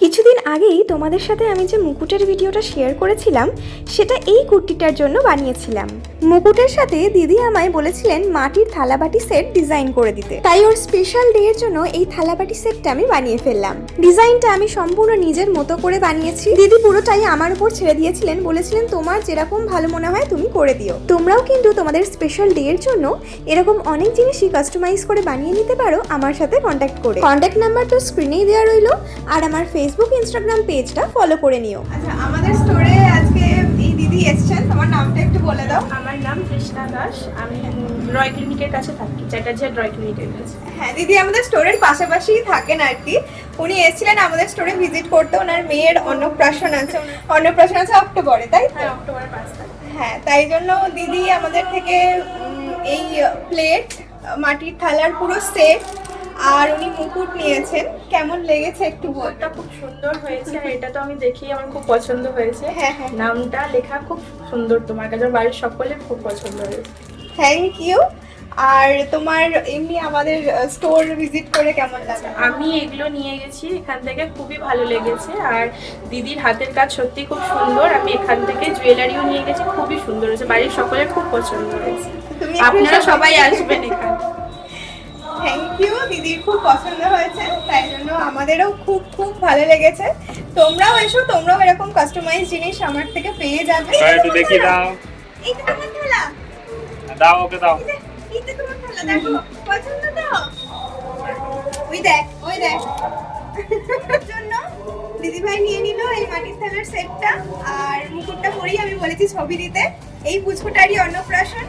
কিছুদিন আগেই তোমাদের সাথে আমি যে মুকুটের ভিডিওটা শেয়ার করেছিলাম সেটা এই কুর্তিটার জন্য বানিয়েছিলাম। মুকুটের সাথে দিদি আমায় বলেছিলেন মাটির থালাবাটি সেট ডিজাইন করে দিতে, তাই ওর স্পেশাল ডে এর জন্য এই থালাবাটি সেটটা আমি বানিয়ে ফেললাম। ডিজাইনটা আমি সম্পূর্ণ নিজের মতো করে বানিয়েছি। দিদি পুরোটাই আমার উপর ছেড়ে দিয়েছিলেন, বলেছিলেন তোমার যেরকম ভালো মনে হয় তুমি করে দিও। তোমরাও কিন্তু তোমাদের স্পেশাল ডে এর জন্য এরকম অনেক জিনিসই কাস্টমাইজ করে বানিয়ে নিতে পারো আমার সাথে কন্ট্যাক্ট করে। কন্ট্যাক্ট নাম্বার তো স্ক্রিনেই দেওয়া রইলো, আর আমার ফেসবুক ইনস্টাগ্রাম পেজটা ফলো করে নিও। আচ্ছা, আমাদের স্টোরে আজকে এই দিদি এসেছেন, তোমার নামটা একটু বলে দাও। আমার নাম কৃষ্ণা দাস, আমি রয় ক্লিনিকের কাছে থাকি, চ্যাটার্জি রয় ক্লিনিকের কাছে। হ্যাঁ, দিদি আমাদের স্টোরের পাশাপাশিই থাকেন আর কি। উনি এসেছিলেন আমাদের স্টোরে ভিজিট করতে, ওনার মেয়ের অন্নপ্রাশন আছে অক্টোবরে, তাই তো? হ্যাঁ, অক্টোবরের 5 তারিখ। হ্যাঁ, তাই জন্য দিদি আমাদের থেকে এই প্লেট, মাটির থালার পুরো সেট আর উনি মুকুট নিয়েছেন। কেমন লেগেছে একটু বল। মুকুটটা খুব সুন্দর হয়েছে, আর এটা তো আমি দেখি আমার খুব পছন্দ হয়েছে। হ্যাঁ, হ্যাঁ। নামটা লেখা খুব সুন্দর, তোমার কাছে বাড়ির সকলের খুব পছন্দ হয়েছে। Thank you. আর তোমার এমনি আমাদের স্টোর ভিজিট করে কেমন লাগে? আমি এগুলো নিয়ে গেছি এখান থেকে, খুবই ভালো লেগেছে। আর দিদির হাতের কাজ সত্যি খুব সুন্দর। আমি এখান থেকে জুয়েলারিও নিয়ে গেছি, খুবই সুন্দর হয়েছে, বাড়ির সকলের খুব পছন্দ হয়েছে। তুমি আপনারা সবাই আসবেন এখানে। থ্যাংক ইউ, দিদির খুব পছন্দ হয়েছে, তাই জন্য আমাদেরও খুব খুব ভালো লেগেছে। তোমরাও এসো, তোমরাও এরকম কাস্টমাইজ জিনিস আমার থেকে পেয়ে যাবে। একটু দেখি দাও, এইটা তোমার থালা, দাও ওকে দাও। এইটা তোমার থালা, দেখো পছন্দ তো? ওই দেখ জন্য দিদিভাই নিয়ে নিল এই মাটির থালার সেটটা, আর মুকুটটা পরেই আমি বলেছি ছবি দিতে। এই পুচকুটারই অন্নপ্রাশন।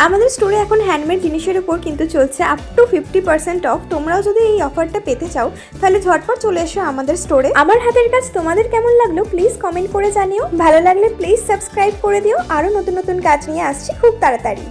আমাদের স্টোরে এখন হ্যান্ডমেড জিনিসের উপর কিন্তু চলছে আপ টু 50% অফ। তোমরাও যদি এই অফারটা পেতে চাও তাহলে ঝটপট চলে এসো আমাদের স্টোরে। আমার হাতের কাজ তোমাদের কেমন লাগলো প্লিজ কমেন্ট করে জানিও। ভালো লাগলে প্লিজ সাবস্ক্রাইব করে দিও। আরও নতুন নতুন কাজ নিয়ে আসছি খুব তাড়াতাড়ি।